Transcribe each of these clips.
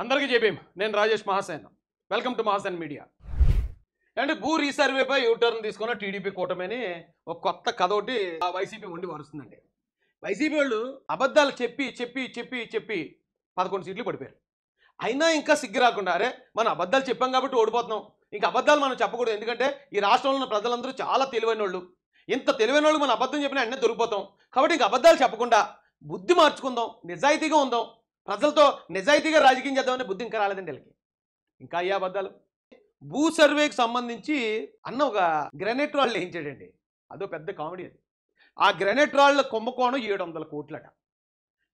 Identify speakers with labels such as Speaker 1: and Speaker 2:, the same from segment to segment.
Speaker 1: అందరికీ జేబీఎం నేను Rajesh Mahasen welcome to Mahasen media అంటే భూ రీసర్వేపై యూటర్న్ తీసుకున్న టీడీపీ కూటమిని ఒక కొత్త కథ ఒకటి వైసీపీ ఉండి వరుస్తుందండి. వైసీపీ వాళ్ళు అబద్ధాలు చెప్పి చెప్పి చెప్పి చెప్పి 11 సీట్లు పడిపోయారు. అయినా ఇంకా సిగ్గు రాకుండా అరే మనం అబద్ధాలు చెప్పాం కాబట్టి ఓడిపోతున్నాం, ఇంకా అబద్ధాలు మనం చెప్పకూడదు, ఎందుకంటే ఈ రాష్ట్రంలో ఉన్న ప్రజలందరూ చాలా తెలివైన వాళ్ళు, ఇంత తెలివైన వాళ్ళు మనం అబద్ధం చెప్పినా అన్నీ దొరికిపోతాం కాబట్టి ఇంక అబద్ధాలు చెప్పకుండా బుద్ధి మార్చుకుందాం, నిజాయితీగా ఉందాం, ప్రజలతో నిజాయితీగా రాజకీయం చేద్దామనే బుద్ధి ఇంకా రాలేదండి వీళ్ళకి. ఇంకా అయ్యే అబద్ధాలు. భూ సర్వేకి సంబంధించి అన్న ఒక గ్రానైట్ రాళ్ళు వేయించాడండి, అదో పెద్ద కామెడీ అది. ఆ గ్రానైట్ రాళ్ళ కుంభకోణం 700 కోట్లట,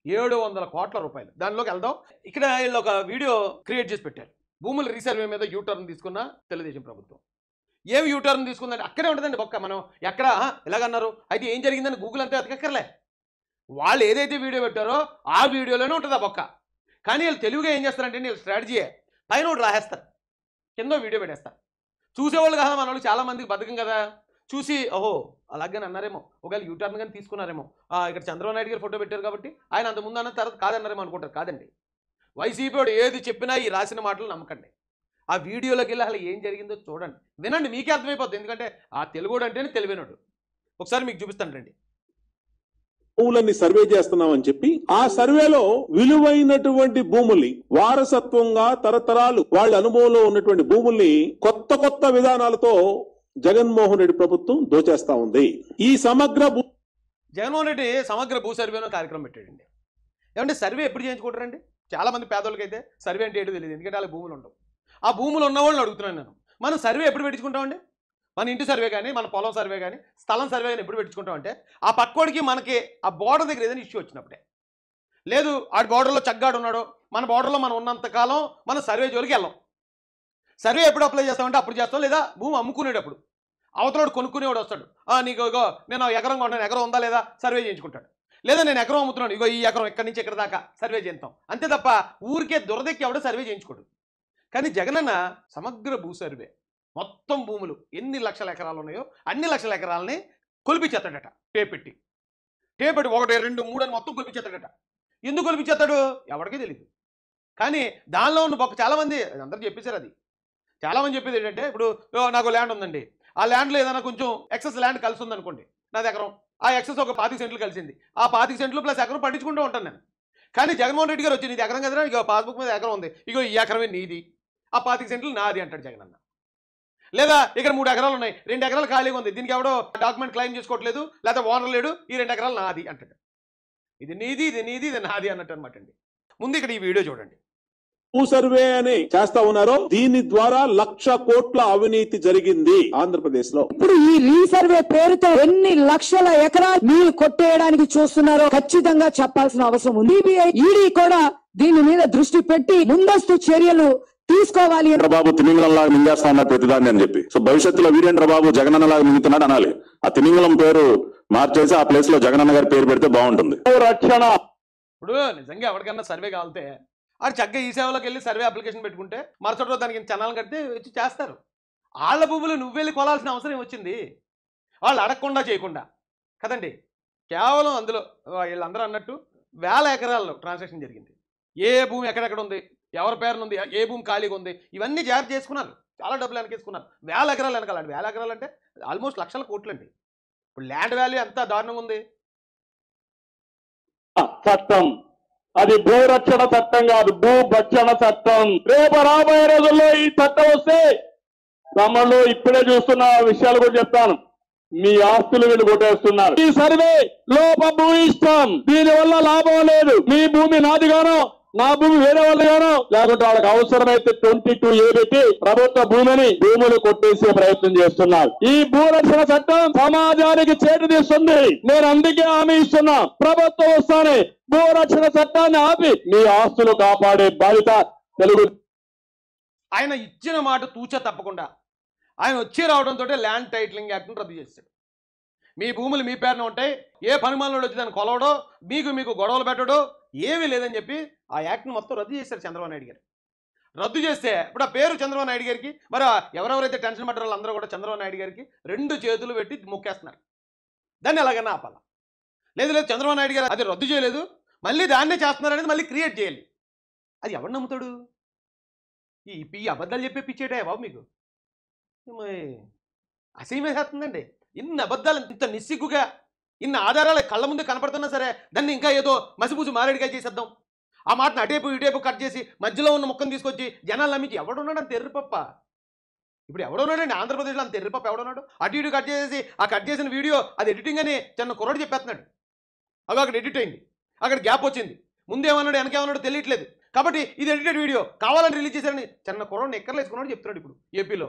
Speaker 1: 700 కోట్ల రూపాయలు. దానిలోకి వెళ్దాం. ఇక్కడ వీళ్ళు ఒక వీడియో క్రియేట్ చేసి పెట్టారు. భూముల రీసర్వే మీద యూటర్న్ తీసుకున్న తెలుగుదేశం ప్రభుత్వం. ఏమి యూటర్న్ తీసుకుందంటే అక్కడే ఉంటుందండి బొక్క. మనం ఎక్కడ ఇలాగన్నారు అయితే ఏం జరిగిందని గూగుల్ అంతా ఎతకక్కర్లే, వాళ్ళు ఏదైతే వీడియో పెట్టారో ఆ వీడియోలోనే ఉంటుంది ఆ బొక్క. కానీ వీళ్ళు తెలుగుగా ఏం చేస్తారంటే వీళ్ళు స్ట్రాటజీయే, పైన ఒకటి రాసేస్తారు, కింద వీడియో పెట్టేస్తారు. చూసేవాళ్ళు కదా మన వాళ్ళు చాలామందికి బతకం కదా, చూసి ఓహో అలాగని అన్నారేమో, ఒకవేళ యూటర్న్ కానీ తీసుకున్నారేమో, ఇక్కడ చంద్రబాబు నాయుడు గారు ఫోటో పెట్టారు కాబట్టి ఆయన అంత ముందు అన్న తర్వాత కాదన్నారేమో అనుకుంటారు. కాదండి, వైసీపీ వాడు ఏది చెప్పినా ఈ రాసిన మాటలు నమ్మకండి. ఆ వీడియోలోకి వెళ్ళి అసలు ఏం జరిగిందో చూడండి, వినండి, మీకే అర్థమైపోతుంది. ఎందుకంటే ఆ తెలుగుడు అంటేనే తెలివైనడు. ఒకసారి మీకు చూపిస్తాను రండి.
Speaker 2: భూములన్నీ సర్వే చేస్తున్నామని చెప్పి ఆ సర్వేలో విలువైనటువంటి భూముల్ని వారసత్వంగా తరతరాలు వాళ్ళ అనుభవంలో ఉన్నటువంటి భూముల్ని కొత్త కొత్త విధానాలతో జగన్మోహన్ రెడ్డి ప్రభుత్వం దోచేస్తా ఉంది. ఈ
Speaker 1: జగన్మోహన్ రెడ్డి సమగ్ర భూ సర్వేలో కార్యక్రమం పెట్టాడండి. ఏమంటే సర్వే ఎప్పుడు చేయించుకుంటారండి? చాలా మంది పేదోళ్ళకైతే సర్వే అంటే ఏంటో తెలియదు, ఎందుకంటే వాళ్ళ భూములు ఉండవు. ఆ భూములు ఉన్న వాళ్ళని అడుగుతున్నాను నేను, మనం సర్వే ఎప్పుడు పెట్టించుకుంటామండి? మన ఇంటి సర్వే కానీ, మన పొలం సర్వే కానీ, స్థలం సర్వే కానీ ఎప్పుడు పెట్టించుకుంటామంటే ఆ పక్కోడికి మనకి ఆ బోర్డర్ దగ్గర ఏదైనా ఇష్యూ వచ్చినప్పుడే. లేదు ఆ బోర్డర్లో చగ్గాడు ఉన్నాడు, మన బోర్డర్లో మనం ఉన్నంతకాలం మన సర్వే జోలికి వెళ్ళాం. సర్వే ఎప్పుడు అప్లై చేస్తామంటే అప్పుడు చేస్తాం, లేదా భూమి అమ్ముకునేటప్పుడు అవతలోడు కొనుక్కునేవాడు వస్తాడు, నీకు ఇగో నేను ఎకరం కొంటాను, ఎకరం ఉందా లేదా సర్వే చేయించుకుంటాడు. లేదా నేను ఎకరం అమ్ముతున్నాను, ఇగో ఈ ఎకరం ఇక్కడి నుంచి ఇక్కడ దాకా సర్వే చేస్తాం, అంతే తప్ప ఊరికే దురదెక్కి ఎవడో సర్వే చేయించుకోడు. కానీ జగనన్న సమగ్ర భూ సర్వే, మొత్తం భూములు ఎన్ని లక్షల ఎకరాలు ఉన్నాయో అన్ని లక్షల ఎకరాలని కొలిపించేస్తాడట. టేపెట్టి 1 2 3 అని మొత్తం కొలిపించేస్తాడట. ఎందుకు కొలిపించేస్తాడు ఎవరికీ తెలియదు. కానీ దానిలో ఉన్న ఒక చాలామంది అందరూ చెప్పేశారు. అది చాలామంది చెప్పేది ఏంటంటే, ఇప్పుడు నాకు ల్యాండ్ ఉందండి, ఆ ల్యాండ్లో ఏదైనా కొంచెం ఎక్సెస్ ల్యాండ్ కలిసి ఉందనుకోండి, నాది ఎకరం, ఆ ఎక్సెస్ ఒక 25 సెంట్లు కలిసింది, ఆ 25 సెంట్లు ప్లస్ ఎకరం పట్టించుకుంటూ ఉంటాను నేను. కానీ జగన్మోహన్ రెడ్డి గారు వచ్చి నీది ఎకరం కదరా, ఇక పాస్బుక్ మీద ఎకరం ఉంది, ఇగో ఈ ఎకరమే నీది, ఆ 25 సెంట్లు నాది అంటాడు జగనన్న. లేదా ఇక్కడ 3 ఎకరాలు ఉన్నాయి, 2 ఎకరాలు ఖాళీగా ఉంది, దీనికి ఎవడో డాక్యుమెంట్ క్లెయిమ్ చేసుకోవట్లేదు, లేదా ఓనర్ లేడు, ఈ 2 ఎకరాలు నాది అంటాడు. ఇది నీది, ఇది నీది, ఇది నాది అన్నట్టు అనమాట అండి. ముందు ఇక్కడ ఈ వీడియో చూడండి.
Speaker 2: భూ సర్వే అని చేస్తా ఉన్నారో దీని ద్వారా 1,00,000 కోట్ల అవినీతి జరిగింది ఆంధ్రప్రదేశ్ లో.
Speaker 3: ఇప్పుడు ఈ రీసర్వే పేరుతో ఎన్ని లక్షల ఎకరాలు మీరు కొట్టేయడానికి చూస్తున్నారో ఖచ్చితంగా చెప్పాల్సిన అవసరం ఉంది. సిబిఐ, ఈడీ కూడా దీని మీద దృష్టి పెట్టి ముందస్తు చర్యలు తీసుకోవాలి.
Speaker 4: బాబు తిమింగళంలాగా మింగేస్తా ఉన్నారు ప్రతిదాన్ని అని చెప్పి, సో భవిష్యత్తులో వీరేంద్ర బాబు జగనన్నలాగా మింగుతున్నాడు అనాలి. ఆ తిమింగళం పేరు మార్చేసి ఆ ప్లేస్ లో జగనన్న గారి పేరు పెడితే బాగుంటుంది.
Speaker 1: రక్షణ. ఇప్పుడు నిజంగా ఎవరికన్నా సర్వే కావాలితే అది చక్కగా ఈ సేవలోకి వెళ్ళి సర్వే అప్లికేషన్ పెట్టుకుంటే మరుసటి రోజు దానికి చనాలను కడితే వచ్చి చేస్తారు. వాళ్ళ భూములు నువ్వెళ్ళి కొలాల్సిన అవసరం వచ్చింది, వాళ్ళు అడగకుండా చేయకుండా కదండి. కేవలం అందులో వీళ్ళందరూ అన్నట్టు 1000 ఎకరాల్లో ట్రాన్సాక్షన్ జరిగింది. ఏ భూమి ఎక్కడెక్కడ ఉంది, ఎవరి పేరున ఉంది, ఏ భూమి ఖాళీగా ఉంది, ఇవన్నీ జాగ్రత్త చేసుకున్నారు. చాలా డబ్బులు వెనకేసుకున్నారు. 1000 ఎకరాలు వెనకాలండి. 1000 ఎకరాలు అంటే ఆల్మోస్ట్ లక్షల కోట్లు అండి. ఇప్పుడు ల్యాండ్ వాల్యూ ఎంత దారుణంగా ఉంది.
Speaker 5: చట్టం అది భూరక్షణ చట్టం కాదు, భూ భక్షణ చట్టం. రేపు రాబోయే రోజుల్లో ఈ చట్టం వస్తే తమలో ఇప్పుడే చూస్తున్న విషయాలు కూడా చెప్తాను. మీ ఆస్తులు వీళ్ళు కొట్టేస్తున్నారు. ఈ సర్వే లోప భూ ఇష్టం, దీనివల్ల లాభం లేదు. మీ భూమి నాదిగానో నా భూమి వేరే వాళ్ళగానో, లేకుంటే వాళ్ళకి అవసరమైతే 22A పెట్టి ప్రభుత్వ భూములు కొట్టేసే ప్రయత్నం చేస్తున్నారు. ఈ భూరక్షణ చట్టం సమాజానికి చేటు తీస్తుంది. నేను అందుకే హామీ ఇస్తున్నా, ప్రభుత్వం వస్తానే భూరక్షణ చట్టాన్ని ఆపి మీ ఆస్తులు కాపాడే బాధ్యత తెలుగు.
Speaker 1: ఆయన ఇచ్చిన మాట తూచా తప్పకుండా ఆయన వచ్చి రావడంతో ల్యాండ్ టైటిలింగ్ యాక్ట్ను రద్దు చేశాడు. మీ భూములు మీ పేరున ఉంటాయి, ఏ పనిమాలలో వచ్చి దాన్ని కొలవడో, మీకు గొడవలు పెట్టడో ఏమీ లేదని చెప్పి ఆ యాక్ట్ను మొత్తం రద్దు చేశారు చంద్రబాబు నాయుడు గారు. రద్దు చేస్తే ఇప్పుడు ఆ పేరు చంద్రబాబు నాయుడు గారికి, మరి ఎవరెవరైతే టెన్షన్ పడ్డారో అందరూ కూడా చంద్రబాబు నాయుడు గారికి 2 చేతులు పెట్టి మొక్కేస్తున్నారు. దాన్ని ఎలాగన్నా ఆపాలా. లేదు చంద్రబాబు నాయుడు గారు అది రద్దు చేయలేదు, మళ్ళీ దాన్నే చేస్తున్నారు అనేది మళ్ళీ క్రియేట్ చేయాలి. అది ఎవరు నమ్ముతాడు? ఈ అబద్ధాలు చెప్పే పిచ్చేటే బాబు మీకు అసహ్యం వేసేస్తుందండి. ఇన్ని అబద్ధాలు ఇంత నిస్సిగ్గుగా ఇన్ని ఆధారాలు కళ్ళ ముందే కనపడుతున్నా సరే దాన్ని ఇంకా ఏదో మసిపూసి మారేడుగా చేసేద్దాం. ఆ మాటను అటేపు ఇటేపు కట్ చేసి మధ్యలో ఉన్న ముక్కను తీసుకొచ్చి జనాలు నమ్మించి ఎవడున్నాడు అంత ఎర్రిపప్ప? ఇప్పుడు ఎవడున్నాడండి ఆంధ్రప్రదేశ్లో అంత ఎర్రిపప్ప ఎవడున్నాడు? అటు ఇటు కట్ చేసి ఆ కట్ చేసిన వీడియో అది ఎడిటింగ్ అని చిన్న కుర్రాడు చెప్పేస్తున్నాడు. అవి అక్కడ ఎడిట్ అయింది, అక్కడ గ్యాప్ వచ్చింది, ముందేమన్నాడు వెనకేమన్నాడు తెలియట్లేదు, కాబట్టి ఇది ఎడిటెడ్ వీడియో కావాలని రిలీజ్ చేశారని చిన్న కుర్రాడిని ఎక్కర్లు వేసుకున్నాడు చెప్తున్నాడు ఇప్పుడు ఏపీలో.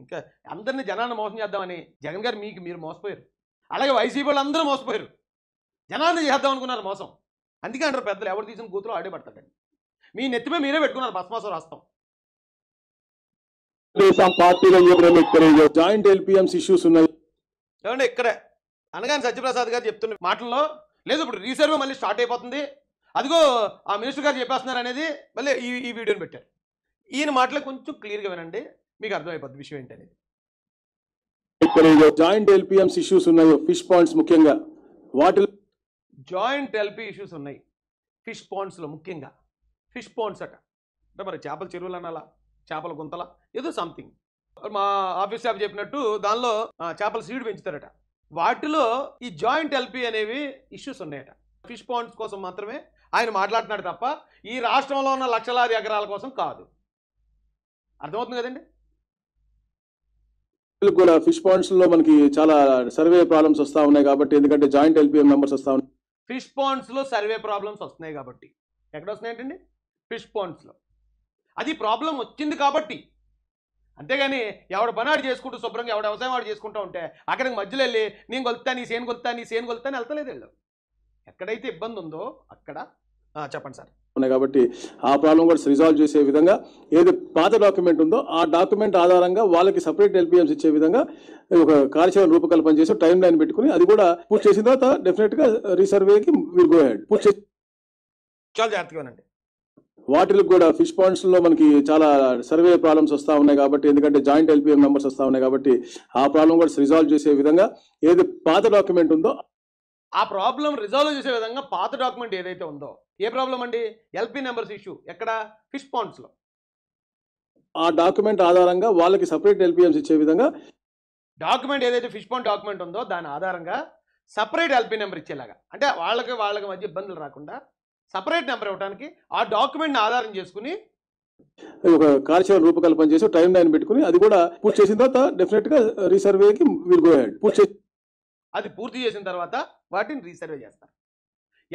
Speaker 1: ఇంకా అందరినీ జనాన్ని మోసం చేద్దామని జగన్ గారు మీరు మోసపోయారు. అలాగే వైసీపీ వాళ్ళు అందరూ మోసపోయారు. జనాన్ని చేద్దాం అనుకున్నారు మోసం. అందుకే అంటారు పెద్దలు ఎవరు తీసిన కూతురు ఆడే పడతాడండి. మీ నెత్తిమే మీరే పెట్టుకున్నారు భస్మాసం రాస్తాం.
Speaker 2: జాయింట్ ఎల్పిఎంస్ ఇష్యూస్ ఉన్నాయి.
Speaker 1: ఏమంటే ఇక్కడే అనగానే సత్యప్రసాద్ గారు చెప్తున్న మాటల్లో లేదు ఇప్పుడు రీసర్వే మళ్ళీ స్టార్ట్ అయిపోతుంది, అదిగో ఆ మినిస్టర్ గారు చెప్పేస్తున్నారు అనేది మళ్ళీ ఈ వీడియోని పెట్టారు. ఈయన మాటలు కొంచెం క్లియర్గా వినండి, మీకు అర్థమైపోద్ది విషయం ఏంటనేది.
Speaker 2: జాయింట్ ఎల్పిఎంస్ ఇష్యూస్ ఉన్నాయి, ఫిష్ పాండ్స్ ముఖ్యంగా. వాటిలో
Speaker 1: జాయింట్ ఎల్పీ ఇష్యూస్ ఉన్నాయి ఫిష్ పాండ్స్లో, ముఖ్యంగా ఫిష్ పాండ్స్ అట. అంటే మరి చేపల చెరువులు అనాలా, చేపల గుంతల ఏదో సంథింగ్. మా ఆఫీస్ స్టాఫ్ చెప్పినట్టు దానిలో చేపల సీడ్ పెంచుతారట. వాటిలో ఈ జాయింట్ ఎల్పీ అనేవి ఇష్యూస్ ఉన్నాయట. ఫిష్ పాండ్స్ కోసం మాత్రమే ఆయన మాట్లాడుతున్నాడు తప్ప ఈ రాష్ట్రంలో ఉన్న లక్షలాది ఎకరాల కోసం కాదు. అర్థమవుతుంది కదండి?
Speaker 2: కూడా ఫిష్ పాండ్స్ లో మనకి చాలా సర్వే ప్రాబ్లమ్స్ వస్తా ఉన్నాయి కాబట్టి, ఎందుకంటే జాయింట్ ఎల్పిఎం మెంబర్స్ వస్తా ఉన్నాయి.
Speaker 1: ఫిష్ పాండ్స్లో సర్వే ప్రాబ్లమ్స్ వస్తున్నాయి కాబట్టి. ఎక్కడ వస్తున్నాయంటండి? ఫిష్ పాండ్స్లో. అది ప్రాబ్లం వచ్చింది కాబట్టి. అంతేగాని ఎవడు పనాడు చేసుకుంటూ శుభ్రంగా ఎవడ వ్యవసాయం వాడు చేసుకుంటూ ఉంటే అక్కడికి మధ్యలో వెళ్ళి నేను కొలుతా నీ సేను కొలుతా నీ సేను కొలుతా అని వెళ్తలేదు వెళ్ళు. ఎక్కడైతే ఇబ్బంది ఉందో అక్కడ చెప్పండి సార్
Speaker 2: ఉన్నాయి కాబట్టి ఆ ప్రాబ్లం కూడా రిజాల్వ్ చేసే విధంగా ఏది పాత డాక్యుమెంట్ ఉందో ఆ డాక్యుమెంట్ ఆధారంగా వాళ్ళకి సపరేట్ ఎల్పిఎంస్ ఇచ్చే విధంగా ఒక కార్యాచరణ రూపకల్పన చేసి టైం లైన్ పెట్టుకుని అది కూడా పూర్తి చేసిన తర్వాత డెఫినెట్ గా రీసర్వేకి విల్ గో హెడ్ పూర్తి చేసి
Speaker 1: చాలా జాగ్రత్తగానండి.
Speaker 2: వాటికి కూడా ఫిష్ పాండ్స్ లో మనకి చాలా సర్వే ప్రాబ్లమ్స్ వస్తా ఉన్నాయి కాబట్టి, ఎందుకంటే జాయింట్ ఎల్పిఎం మెంబర్స్ వస్తా ఉన్నాయి కాబట్టి ఆ ప్రాబ్లం కూడా రిజాల్వ్ చేసే విధంగా ఏది పాత డాక్యుమెంట్ ఉందో
Speaker 1: ఆ ప్రాబ్లం రిజాల్వ్ చేసే విధంగా పాత డాక్యుమెంట్ ఏదైతే ఉందో. ఏ ప్రాబ్లం అండి? LP numbers issue. ఎక్కడ? ఫిష్ పాండ్స్లో.
Speaker 2: ఆ డాక్యుమెంట్ ఆధారంగా వాళ్ళకి సపరేట్ ఎల్పిఎంస్ ఇచ్చే విధంగా
Speaker 1: డాక్యుమెంట్ ఏదైతే ఫిష్ పాండ్ డాక్యుమెంట్ ఉందో దాని ఆధారంగా సపరేట్ ఎల్పీ నెంబర్ ఇచ్చేలాగా, అంటే వాళ్ళకి మధ్య ఇబ్బందులు రాకుండా సపరేట్ నెంబర్ ఇవ్వడానికి ఆ డాక్యుమెంట్ని ఆధారం చేసుకుని
Speaker 2: ఒక కార్యాచరణ రూపకల్పన చేసి టైం లైన్ పెట్టుకుని అది కూడా పూర్తి చేసిన తర్వాత డెఫినెట్ గా రీసర్వేకి విల్ గో హెడ్
Speaker 1: అది పూర్తి చేసిన తర్వాత వాటిని రీసర్వే చేస్తారు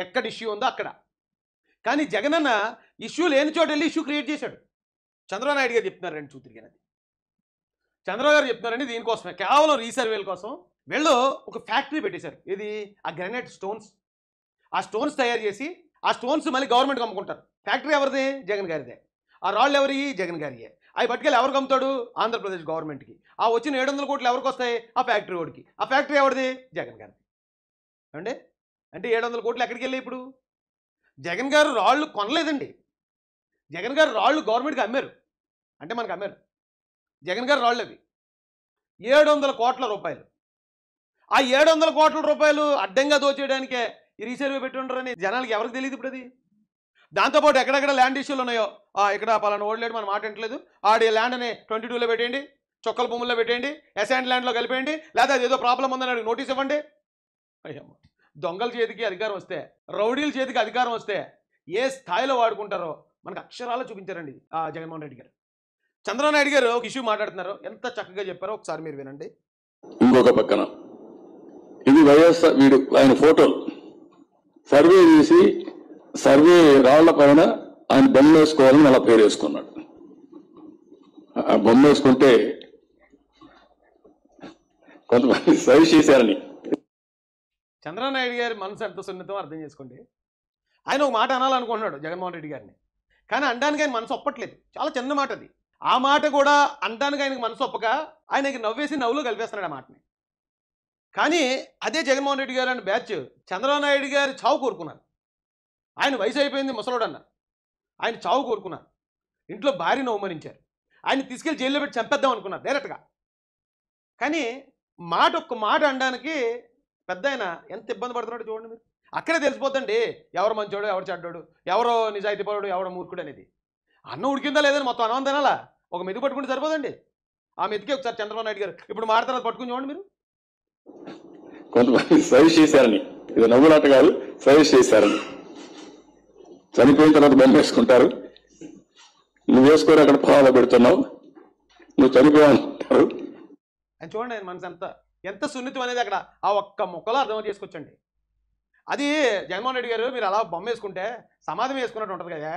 Speaker 1: ఎక్కడ ఇష్యూ ఉందో అక్కడ. కానీ జగనన్న ఇష్యూ లేని చోట వెళ్ళి ఇష్యూ క్రియేట్ చేశాడు. చంద్రబాబు నాయుడు గారు చెప్తున్నారు రండి చూతిరిగినది. చంద్రబాబు గారు చెప్తున్నారండి దీనికోసమే, కేవలం రీసర్వేల కోసం వీళ్ళు ఒక ఫ్యాక్టరీ పెట్టేశారు. ఇది ఆ గ్రానైట్ స్టోన్స్. ఆ స్టోన్స్ తయారు చేసి ఆ స్టోన్స్ మళ్ళీ గవర్నమెంట్కి అమ్ముకుంటారు. ఫ్యాక్టరీ ఎవరిది? జగన్ గారిదే. ఆ రాళ్ళు ఎవరి? జగన్ గారియే. అవి పట్టుకెళ్ళి ఎవరికి అమ్ముతాడు? ఆంధ్రప్రదేశ్ గవర్నమెంట్కి. ఆ వచ్చిన 700 కోట్లు ఎవరికి వస్తాయి? ఆ ఫ్యాక్టరీ వాడికి. ఆ ఫ్యాక్టరీ ఎవరిది? జగన్ గారిది. అంటే 700 కోట్లు ఎక్కడికి వెళ్ళాయి ఇప్పుడు? జగన్ గారు రాళ్ళు కొనలేదండి. జగన్ గారు రాళ్ళు గవర్నమెంట్కి అమ్మారు, అంటే మనకు అమ్మారు. జగన్ గారు రాళ్ళు అవి 700 కోట్ల రూపాయలు. ఆ 700 కోట్ల రూపాయలు అడ్డంగా దోచేయడానికే ఈ రీసర్వే పెట్టి ఉంటారని జనాలకి ఎవరికి తెలియదు ఇప్పుడు అది. దాంతోపాటు ఎక్కడెక్కడ ల్యాండ్ ఇష్యూలు ఉన్నాయో, ఇక్కడ పలానా ఓడలేడు మన మాట ఇంటలేదు, ఆడి ల్యాండ్ని 22లో పెట్టేయండి, చొక్కల భూముల్లో పెట్టేయండి, ఎసైన్ ల్యాండ్లో కలిపేయండి, లేదా అది ఏదో ప్రాబ్లం ఉందని అడిగి నోటీస్ ఇవ్వండి. అయ్యమ్మ, దొంగల చేతికి అధికారం వస్తే, రౌడీల చేతికి అధికారం వస్తే ఏ స్థాయిలో వాడుకుంటారో మనకు అక్షరాలు చూపించారండి జగన్మోహన్ రెడ్డి గారు. చంద్రబాబు నాయుడు గారు ఒక ఇష్యూ మాట్లాడుతున్నారు, ఎంత చక్కగా చెప్పారో ఒకసారి మీరు వినండి.
Speaker 6: ఇంకొక పక్కన ఇది వైఎస్ఆర్ వీడు ఆయన ఫోటో సర్వే చేసి సర్వే రాళ్ల పైన ఆయన బొమ్మ వేసుకోవాలని అలా పేరు వేసుకున్నాడు. ఆ బొమ్మ వేసుకుంటే కొంతమంది సర్వీస్ చేశారని.
Speaker 1: చంద్రబాబు నాయుడు గారి మనసు ఎంత సున్నితం అర్థం చేసుకోండి. ఆయన ఒక మాట అనాలనుకుంటున్నాడు జగన్మోహన్ రెడ్డి గారిని, కానీ అనడానికి ఆయన మనసు ఒప్పట్లేదు. చాలా చిన్న మాట అది. ఆ మాట కూడా అనడానికి ఆయనకు మనసు ఒప్పక ఆయనకి నవ్వేసి నవ్వులో కలిపేస్తున్నాడు ఆ మాటని. కానీ అదే జగన్మోహన్ రెడ్డి గారు అని బ్యాచ్ చంద్రబాబు నాయుడు గారు చావు కోరుకున్నారు. ఆయన వయసు అయిపోయింది ముసలోడు అన్నారు, ఆయన చావు కోరుకున్నారు. ఇంట్లో భార్యను అవమానించారు, ఆయన తీసుకెళ్లి జైల్లో పెట్టి చంపేద్దాం అనుకున్నారు డైరెక్ట్గా. కానీ ఒక్క మాట అనడానికి పెద్ద ఆయన ఎంత ఇబ్బంది పడుతున్నాడో చూడండి మీరు. అక్కడే తెలిసిపోద్దండి ఎవరు మంచోడు ఎవరు చెడ్డోడు, ఎవరో నిజాయితీ పరుడు ఎవరో మూర్ఖుడు అనేది. అన్నం ఉడికిందా లేదని మొత్తం అన్నం తినాలా? ఒక మెతుకు పట్టుకుంటే సరిపోదండి. ఆ మెతుకే ఒకసారి చంద్రబాబు నాయుడు గారు ఇప్పుడు మాట్లాడారు, పట్టుకుని చూడండి మీరు.
Speaker 6: కొంతమంది సజెస్ట్ చేశారని, ఇది నవ్వులాట కాదు, సజెస్ట్ చేశారని. చనిపోయిన తర్వాత బొమ్మ వేసుకుంటారు, నువ్వు వేసుకొని అక్కడ పావులో పెడుతున్నావు, నువ్వు చనిపోయావు.
Speaker 1: అని చూడండి ఆయన మనసు ఎంత సున్నితం అనేది అక్కడ ఆ ఒక్క మొక్కలో అర్థం చేసుకోవచ్చండి. అది జగన్మోహన్ రెడ్డి గారు మీరు అలా బొమ్మ వేసుకుంటే సమాధం వేసుకున్నట్టు ఉంటుంది కదా,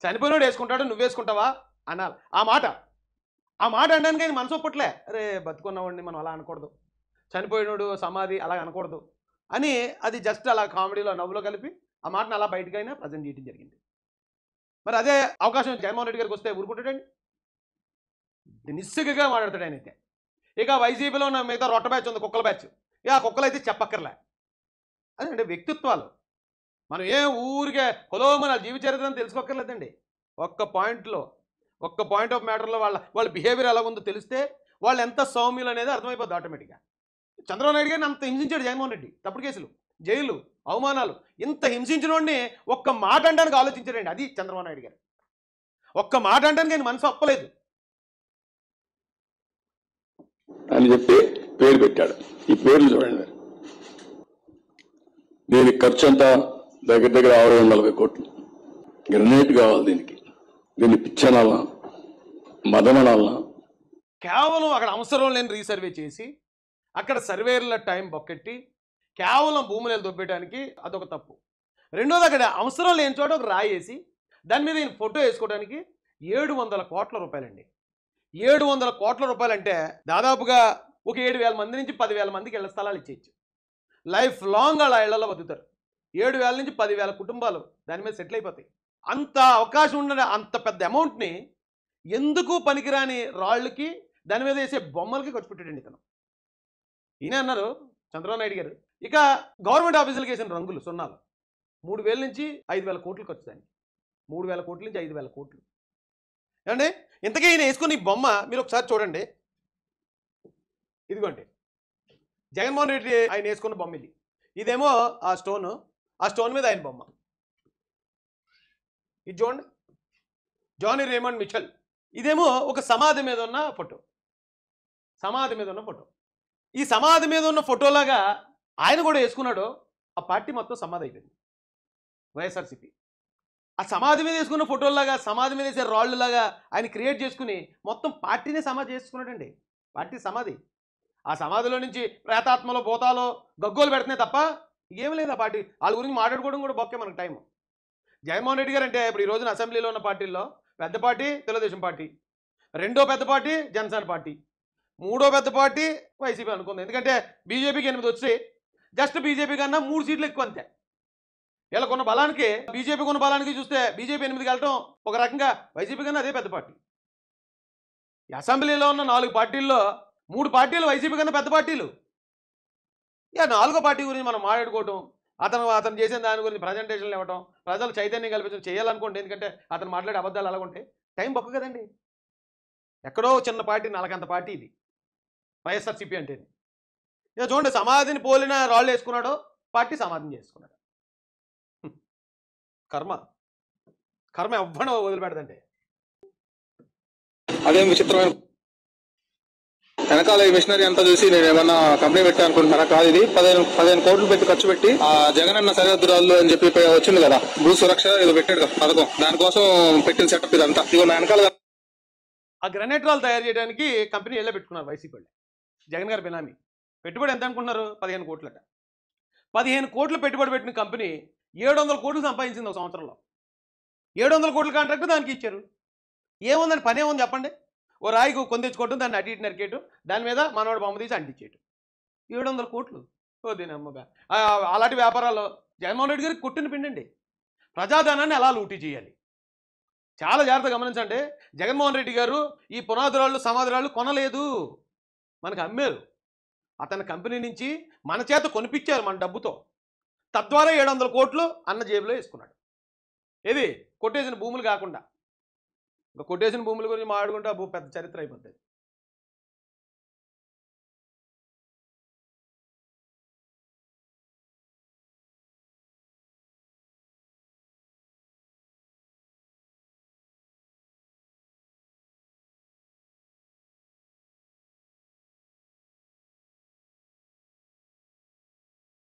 Speaker 1: చనిపోయినోడు వేసుకుంటాడు నువ్వు వేసుకుంటావా అనాలి. ఆ మాట అనడానికి ఆయన మనసు ఒప్పట్లే. అరే బతుకున్నవాడిని మనం అలా అనకూడదు, చనిపోయినోడు సమాధి అలా అనకూడదు అని అది జస్ట్ అలా కామెడీలో నవ్వులో కలిపి ఆ మాటను అలా బయటకైనా ప్రజెంట్ చేయడం జరిగింది. మరి అదే అవకాశం జగన్మోహన్ రెడ్డి గారికి వస్తే ఊరుకుంటాడండి, నిస్సిగ్గుగా మాట్లాడతాడు ఆయన అయితే. ఇక వైసీపీలో ఉన్న మిగతా రొట్ట బ్యాచ్ ఉంది, కుక్కల బ్యాచ్. ఇక ఆ కుక్కలు అయితే చెప్పక్కర్లే. అదే వ్యక్తిత్వాలు మనం ఊరికే మన జీవిత చరిత్రను తెలుసుకోక్కర్లేదండి. ఒక్క పాయింట్ ఆఫ్ మ్యాటర్లో వాళ్ళ బిహేవియర్ ఎలా ఉందో తెలిస్తే వాళ్ళు ఎంత సౌమ్యులు అనేది అర్థమైపోద్ది ఆటోమేటిక్గా. చంద్రబాబు నాయుడు గారిని అంత హింసించాడు జగన్మోహన్ రెడ్డి, తప్పుడు కేసులు, జైలు, అవమానాలు. ఇంత హింసించిన వాడిని ఒక్క మాట అనడానికి ఆలోచించాడండి. అది చంద్రబాబు నాయుడు గారు. ఒక్క మాట అనడానికి ఆయన మనసు ఒప్పలేదు
Speaker 6: అని చెప్పి పేరు పెట్టాడు. ఈ పేర్లు చూడండి, దీనికి ఖర్చు అంతా దగ్గర 640 కోట్లు. గ్రనేట్ కావాలి దీన్ని పిచ్చనాలనా మదమనాలనా?
Speaker 1: కేవలం అక్కడ అవసరం లేని రీసర్వే చేసి అక్కడ సర్వేర్ల టైం బొక్కెట్టి కేవలం భూములు దొబ్బేయడానికి అదొక తప్పు. రెండోది అక్కడ అవసరం లేని చోట ఒక రాయి వేసి దాని మీద ఈయన ఫోటో వేసుకోవడానికి 700 కోట్ల రూపాయలండి. 700 కోట్ల రూపాయలు అంటే దాదాపుగా ఒక 7,000 మంది నుంచి 10,000 మందికి ఇళ్ల స్థలాలు ఇచ్చేయచ్చు. లైఫ్ లాంగ్ అలా ఇళ్లలో బతుకుతారు. 7,000 నుంచి 10,000 కుటుంబాలు దాని మీద సెటిల్ అయిపోతాయి. అంత అవకాశం ఉన్న అంత పెద్ద అమౌంట్ని ఎందుకు పనికిరాని రాళ్ళకి దాని మీద వేసే బొమ్మలకి ఖర్చు పెట్టాడండి ఇతను. ఈయన అన్నారు చంద్రబాబు నాయుడు గారు. ఇక గవర్నమెంట్ ఆఫీసులకు వేసిన రంగులు సున్నాలు 3,000 నుంచి 5,000 కోట్లు ఖర్చు. దానికి 3,000 కోట్ల నుంచి 5,000 కోట్లు ఏమండి. ఇంతకీ ఈయన వేసుకుని బొమ్మ మీరు ఒకసారి చూడండి. ఇదిగోండి జగన్మోహన్ రెడ్డి ఆయన వేసుకున్న బొమ్మ ఇది. ఇదేమో ఆ స్టోన్ మీద ఆయన బొమ్మ. ఇది చూడండి, జానీ రేమండ్ మిచెల్. ఇదేమో ఒక సమాధి మీద ఉన్న ఫోటో. ఈ సమాధి మీద ఉన్న ఫోటోలాగా ఆయన కూడా వేసుకున్నాడు. ఆ పార్టీ మొత్తం సమాధి అయిపోయింది, వైఎస్ఆర్సీపీ. ఆ సమాధి మీద వేసుకున్న ఫోటోలాగా, సమాధి మీద వేసే రాళ్ళులాగా ఆయన క్రియేట్ చేసుకుని మొత్తం పార్టీనే సమాధి చేసుకున్నాడండి. పార్టీ సమాధి. ఆ సమాధిలో నుంచి ప్రేతాత్మలో భూతాలో గగ్గోలు పెడుతున్నాయి తప్ప ఏం లేదు. ఆ పార్టీ వాళ్ళ గురించి మాట్లాడుకోవడం కూడా బొక్కే మనకు టైము. జగన్మోహన్ రెడ్డి గారు అంటే ఇప్పుడు ఈ రోజున అసెంబ్లీలో ఉన్న పార్టీల్లో పెద్ద పార్టీ తెలుగుదేశం పార్టీ, రెండో పెద్ద పార్టీ జనసేన పార్టీ, మూడో పెద్ద పార్టీ వైసీపీ అనుకుంది. ఎందుకంటే బీజేపీకి 8 వచ్చాయి, జస్ట్ బీజేపీ కన్నా 3 సీట్లు ఎక్కువ అంతే. వీళ్ళకున్న బలానికి, బీజేపీకి ఉన్న బలానికి చూస్తే బీజేపీ 8కి వెళ్ళటం ఒక రకంగా, వైసీపీ కన్నా అదే పెద్ద పార్టీ. ఈ అసెంబ్లీలో ఉన్న 4 పార్టీల్లో 3 పార్టీలు వైసీపీ కన్నా పెద్ద పార్టీలు. ఇక 4వ పార్టీ గురించి మనం మాట్లాడుకోవటం, అతను చేసిన దాని గురించి ప్రజెంటేషన్లు ఇవ్వటం, ప్రజలు చైతన్యం కల్పించడం చేయాలనుకోండి. ఎందుకంటే అతను మాట్లాడే అబద్ధాలు అలాగుంటే టైం బొక్క కదండి. ఎక్కడో చిన్న పార్టీ, నలకంత పార్టీ ఇది వైఎస్ఆర్సీపీ అంటే. ఇక చూడండి, సమాధిని పోలిన రాళ్ళు వేసుకున్నాడు, పార్టీ సమాధిని చేసుకున్నాడు. కర్మ ఎవ్వడం వదిలిపెడదండి.
Speaker 7: అదేం విచిత్రమైన వెనకాల ఈ మిషనరీ అంతా చూసి నేను ఏమన్నా కంపెనీ పెట్టా అనుకుంటున్నారా? కాదు, ఇది 15 కోట్లు పెట్టి ఖర్చు పెట్టి ఆ జగనన్న సరిహద్దురాళ్ళు అని చెప్పి వచ్చింది కదా, భూ సురక్ష ఏదో పెట్టాడు కదా పథకం, దానికోసం పెట్టిన సెటప్ ఇదంతా. ఇదిగో నా వెనకాల
Speaker 1: ఆ గ్రనైట్ రాళ్ళు తయారు చేయడానికి కంపెనీ వెళ్ళే పెట్టుకున్నారు వైసీపీ వాళ్ళు. జగన్ గారు బినామీ పెట్టుబడి ఎంత అనుకుంటున్నారు? 15 కోట్లట. 15 కోట్లు పెట్టుబడి పెట్టిన కంపెనీ 700 కోట్లు సంపాదించింది ఒక సంవత్సరంలో. 700 కోట్ల కాంట్రాక్ట్ దానికి ఇచ్చారు. ఏముందని పని ఏముంది చెప్పండి? ఓ రాయికి కొందెచ్చుకోవటం, దాన్ని అటు ఇటు నరికేయటం, దాని మీద మనవాడు బొమ్మ తీసి అంటించేయటం. 700 కోట్లు దీని అమ్మగా. అలాంటి వ్యాపారాలు జగన్మోహన్ రెడ్డి గారికి కొట్టిన పిండండి. ప్రజాధనాన్ని ఎలా లూటీ చేయాలి చాలా జాగ్రత్తగా గమనించండి. జగన్మోహన్ రెడ్డి గారు ఈ పునాదురాళ్ళు సమాధిరాళ్ళు కొనలేదు, మనకు అమ్మారు. అతని కంపెనీ నుంచి మన చేత కొనిపించారు మన డబ్బుతో. తద్వారా 700 కోట్లు అన్న జేబులో వేసుకున్నాడు. ఏది కొట్టేసిన భూములు కాకుండా. ఇంకా కొట్టేసిన భూముల గురించి మాట్లాడుకుంటే పెద్ద చరిత్ర అయిపోతుంది.